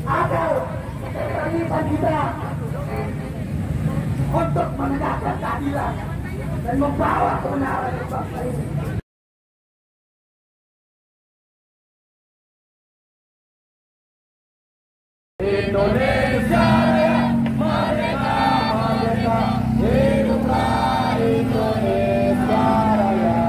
Agar keterlibatan kita untuk menegakkan keadilan dan membawa kebenaran ke bangsa ini. Indonesia merdeka, merdeka, hiduplah Indonesia Raya.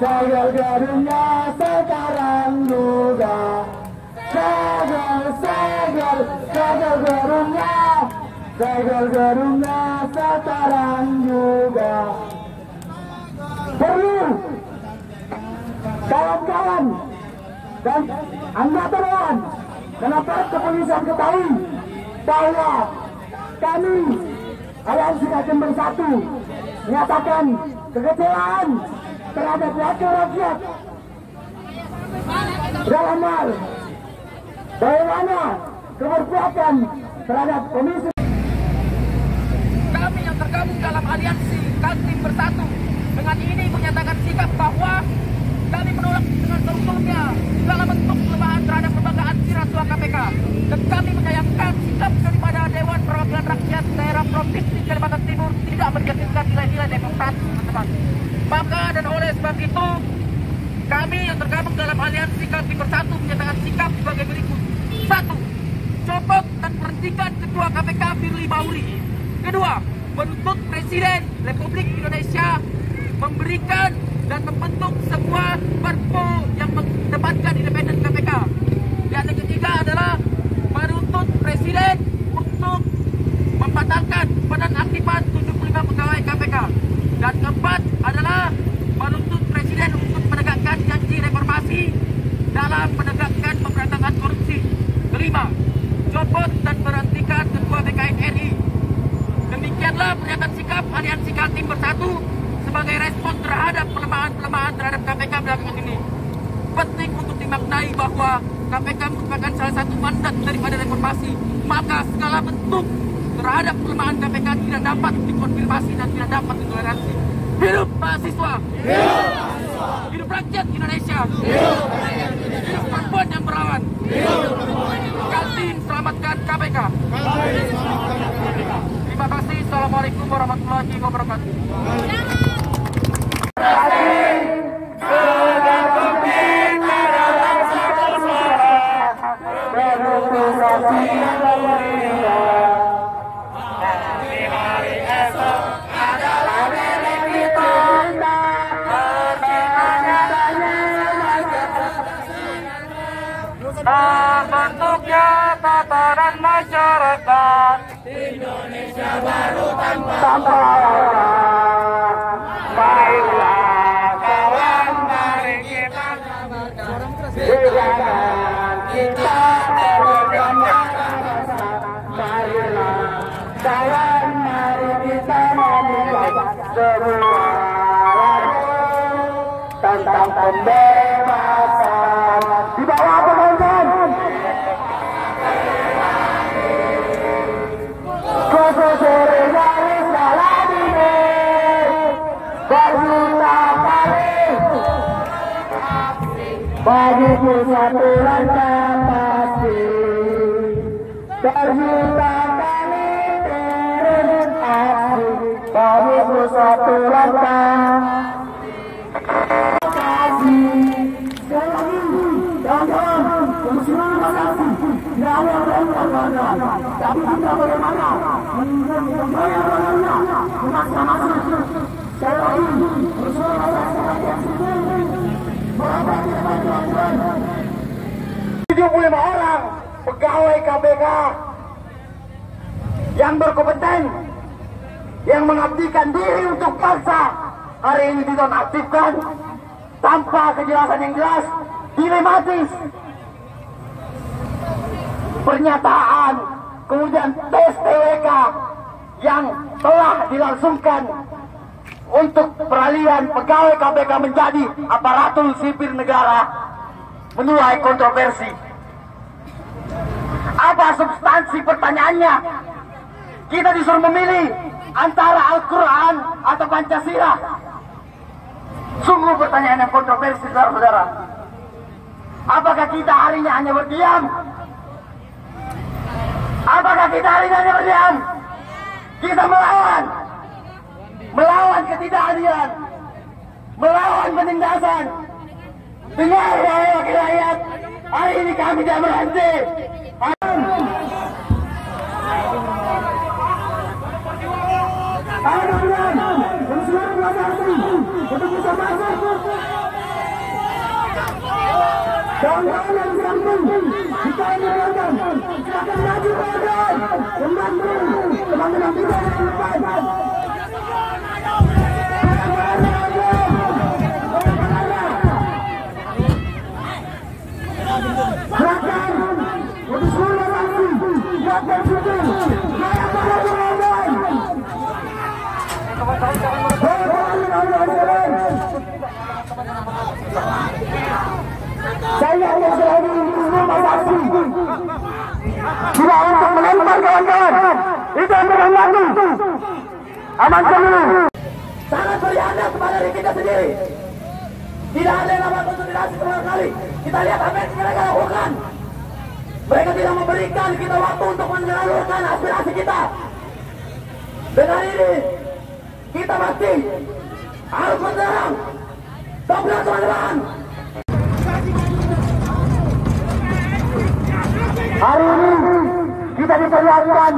Segel gedungnya sekarang juga. Segel gedungnya sekarang juga. Perlu kawan-kawan dan anggota dewan dan aparat kepolisian ketahui bahwa kami Aliansi Kaltim Bersatu menyatakan kekecewaan terhadap wakil rakyat dalam hal bagaimana keberpihakan terhadap komisi. Kami yang tergabung dalam Aliansi Kaltim Bersatu dengan ini menyatakan sikap bahwa kami menolak dengan seutuhnya segala bentuk pelemahan terhadap lembaga antirasuah KPK, dan kami menyayangkan sikap daripada Dewan Perwakilan Rakyat Daerah Provinsi Kalimantan Timur tidak mencerminkan nilai-nilai demokrasi, teman-teman. Maka dan oleh sebab itu kami yang tergabung dalam Aliansi Kaltim Bersatu menyatakan sikap sebagai berikut. 1. Copot dan berhentikan Ketua KPK Firly Bahuri. 2. Menuntut Presiden Republik Indonesia memberikan dan membentuk sebuah perpu yang mengedepankan independen KPK. Dan yang ketiga adalah menuntut Presiden untuk membatalkan penonaktifan 75 pegawai KPK. Dan keempat adalah menuntut Presiden untuk menegakkan janji reformasi dalam menegakkan pemberantasan korupsi. 5. Copot dan berhentikan Ketua BKN RI. Demikianlah pernyataan sikap Aliansi Kaltim Bersatu sebagai respon terhadap pelemahan terhadap KPK belakangan ini. Penting untuk dimaknai bahwa KPK merupakan salah satu mandat daripada reformasi, maka segala bentuk terhadap pelemahan KPK tidak dapat dikonfirmasi dan tidak dapat ditoleransi. Hidup mahasiswa! Hidup mahasiswa! Hidup rakyat Indonesia! Hidup rakyat Indonesia! Hidup perempuan yang melawan! Hidup perempuan yang melawan! Kaltim selamatkan KPK! Kaltim selamatkan KPK! Terima kasih. Assalamualaikum warahmatullahi wabarakatuh. Bentuknya tataran masyarakat Indonesia baru tanpa orang. Baiklah kawan, mari kita silakan kita bersama. Marilah kawan, mari kita membuat sebuah lagu tentang pembebasan. Di bawah apa kawan? Sore garis dalam ini berjuta kali bagiku satu langkah pasti, berjuta kali turun aksi bagiku satu langkah. Tapi kita bagaimana membayarnya masa-masa sekali lagi bersuara 75 orang pegawai KPK yang berkompeten, yang mengabdikan diri untuk bangsa, hari ini dinonaktifkan tanpa kejelasan yang jelas. Dilematis. Pernyataan kemudian tes TWK yang telah dilangsungkan untuk peralihan pegawai KPK menjadi aparatur sipil negara menuai kontroversi. Apa substansi pertanyaannya? Kita disuruh memilih antara Al-Quran atau Pancasila. Sungguh pertanyaan yang kontroversi, saudara-saudara. Apakah kita hari ini hanya berdiam? Apakah kita hari ini hanya berdiam? Kita melawan ketidakadilan, melawan penindasan. Dengar wahai wakil rakyat, hari ini kami tidak berhenti. Untuk bisa masuk. Kawan-kawan yang sambung, kita menyarankan, silakan maju kawan, membantu teman-teman kita yang lepas. Silakan, untuk seluruh lagi, silakan syukur, saya pada kawan. Saya yang selalu membatasi tidak untuk melempar kawan-kawan. Itu yang berlaku. Amankan dulu. Sangat berhianat kepada diri kita sendiri. Tidak ada yang dapat konsolidasi sama sekali. Kita lihat apa yang mereka lakukan. Mereka tidak memberikan kita waktu untuk menyalurkan aspirasi kita. Dengan ini kita pasti harus menyerang. Dobrak teman-teman. Hari ini kita diperlihatkan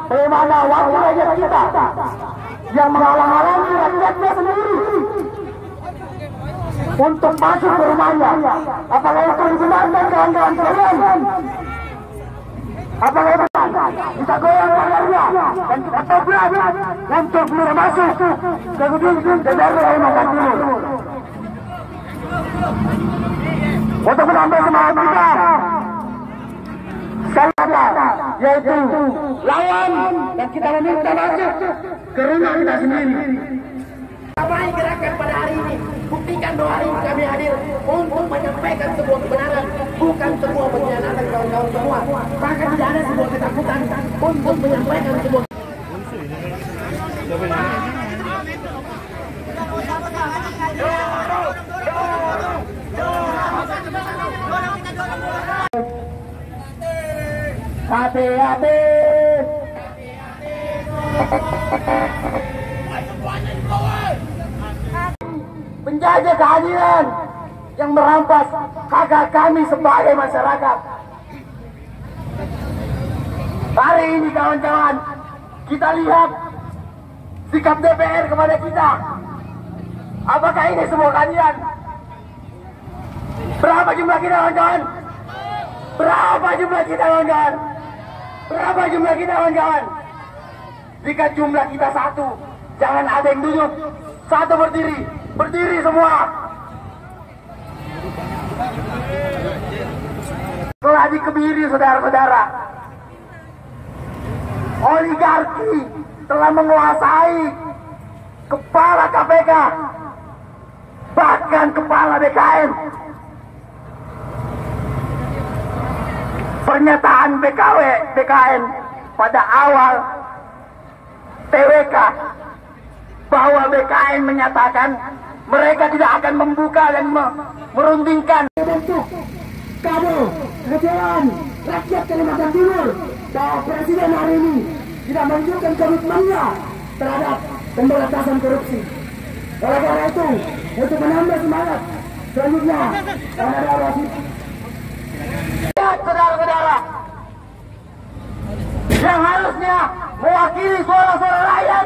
bagaimana wakil rakyat kita yang menghalang-halangi rakyatnya sendiri untuk masuk ke rumahnya. Apakah itu dibenarkan kawan-kawan sekalian? Apakah itu kita goyang pagarnya dan kita dobrak untuk bisa masuk ke gedung DPR Kalimantan Timur untuk menambah semangat kita. Sekali lagi, yaitu lawan dan kita meminta masuk ke rumah kita sendiri. Apa yang gerakan pada hari ini? Buktikan bahwa hari ini kami hadir untuk menyampaikan sebuah kebenaran, bukan sebuah pengkhianatan kawan-kawan semua. Bahkan tidak ada sebuah ketakutan untuk menyampaikan sebuah. Hati-hati. Penjajah keadilan yang merampas hak kami sebagai masyarakat. Hari ini kawan-kawan, kita lihat sikap DPR kepada kita. Apakah ini sebuah keadilan? Berapa jumlah kita kawan-kawan? Berapa jumlah kita kawan-kawan? Berapa jumlah kita kawan-kawan? Jika jumlah kita satu, jangan ada yang duduk. Satu berdiri, berdiri semua. Telah dikebiri saudara-saudara. Oligarki telah menguasai kepala KPK, bahkan kepala BKN. Pernyataan BKN pada awal TWK bahwa BKN menyatakan mereka tidak akan membuka dan merundingkan bentuk kado kekecewaan rakyat Kalimantan Timur bahwa Presiden hari ini tidak menunjukkan komitmennya terhadap pemberantasan korupsi. Oleh karena itu, untuk menambah semangat selanjutnya karena ada wasit. Saudara-saudara yang harusnya mewakili suara-suara rakyat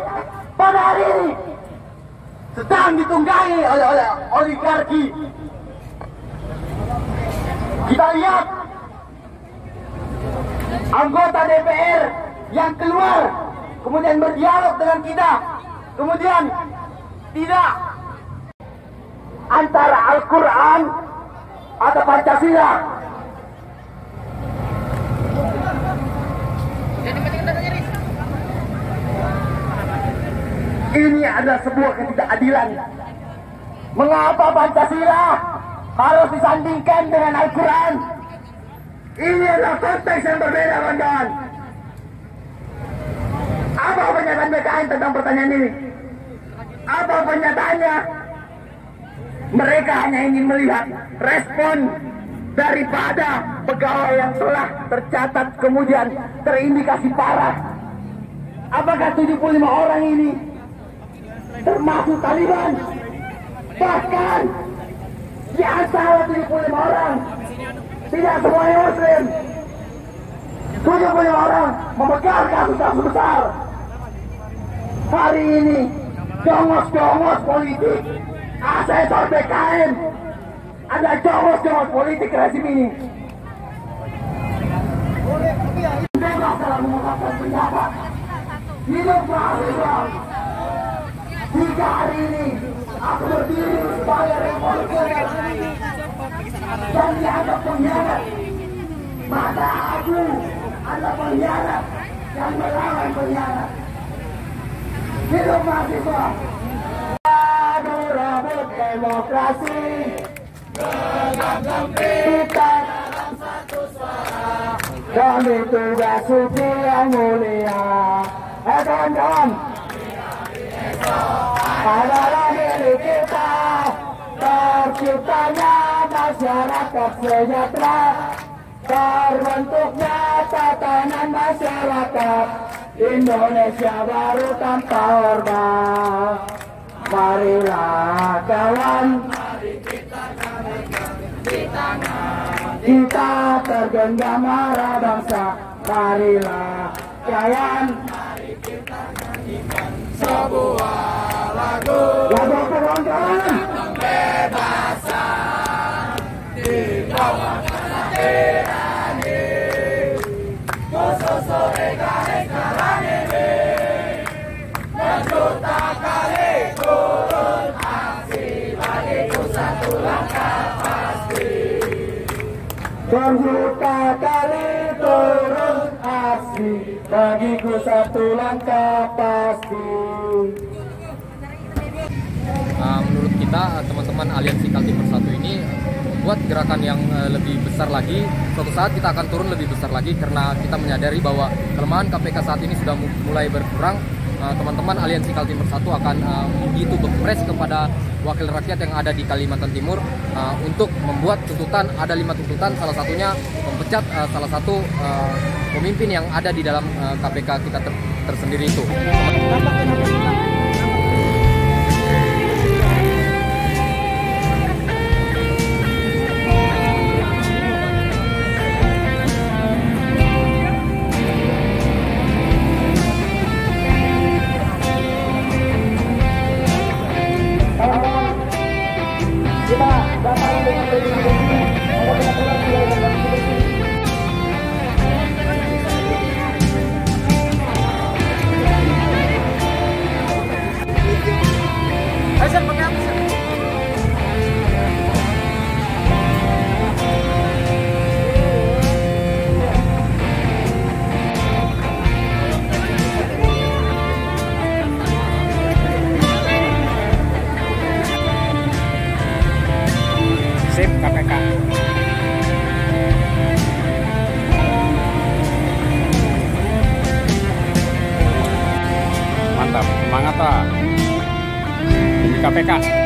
pada hari ini sedang ditunggangi oleh oligarki. Kita lihat anggota DPR yang keluar kemudian berdialog dengan kita, kemudian tidak antara Al-Quran atau Pancasila. Ini adalah sebuah ketidakadilan. Mengapa Pancasila harus disandingkan dengan Al-Quran? Ini adalah konteks yang berbeda, kawan-kawan. Apa pernyataan BKN tentang pertanyaan ini? Apa pernyataannya? Mereka hanya ingin melihat respon daripada pegawai yang telah tercatat kemudian terindikasi parah. Apakah 75 orang ini termasuk Taliban? Bahkan di antara 75 orang tidak semuanya Muslim. 75 orang memegang kasus-kasus besar. Hari ini jongos-jongos politik asesor BKN ada jongos-jongos politik rezim ini. Bebas dalam mengungkapkan pendapat. Hidup mahasiswa. Jika hari ini aku berdiri sebagai revolusioner dan dianggap pengkhianat, maka aku adalah pengkhianat yang melawan pengkhianat. Hidup mahasiswa. Rebut demokrasi, genggam kita dalam satu suara demi tugas suci yang mulia. Kawan-kawan, adalah milik kita terciptanya masyarakat sejahtera, terbentuknya tatanan masyarakat Indonesia baru tanpa orba. Marilah kawan, mari kita gandeng di tangan kita tergenggam marah bangsa. Marilah kawan, mari kita nyanyikan sebuah lagu kawan-kawan. Pembebasan di bawah kehadiran khusus reka-reka ini berjuta kali turun aksi, bagiku satu langkah pasti. Berjuta kali turun aksi, bagiku satu langkah pasti. Menurut kita teman-teman Aliansi Kaltim Bersatu ini buat gerakan yang lebih besar lagi. Suatu saat kita akan turun lebih besar lagi karena kita menyadari bahwa kelemahan KPK saat ini sudah mulai berkurang. Teman-teman Aliansi Kaltim Bersatu akan begitu berpres kepada wakil rakyat yang ada di Kalimantan Timur untuk membuat tuntutan. Ada 5 tuntutan, salah satunya memecat salah satu pemimpin yang ada di dalam KPK kita tersendiri itu. Sip KPK. Mantap, semangat lah. Demi KPK.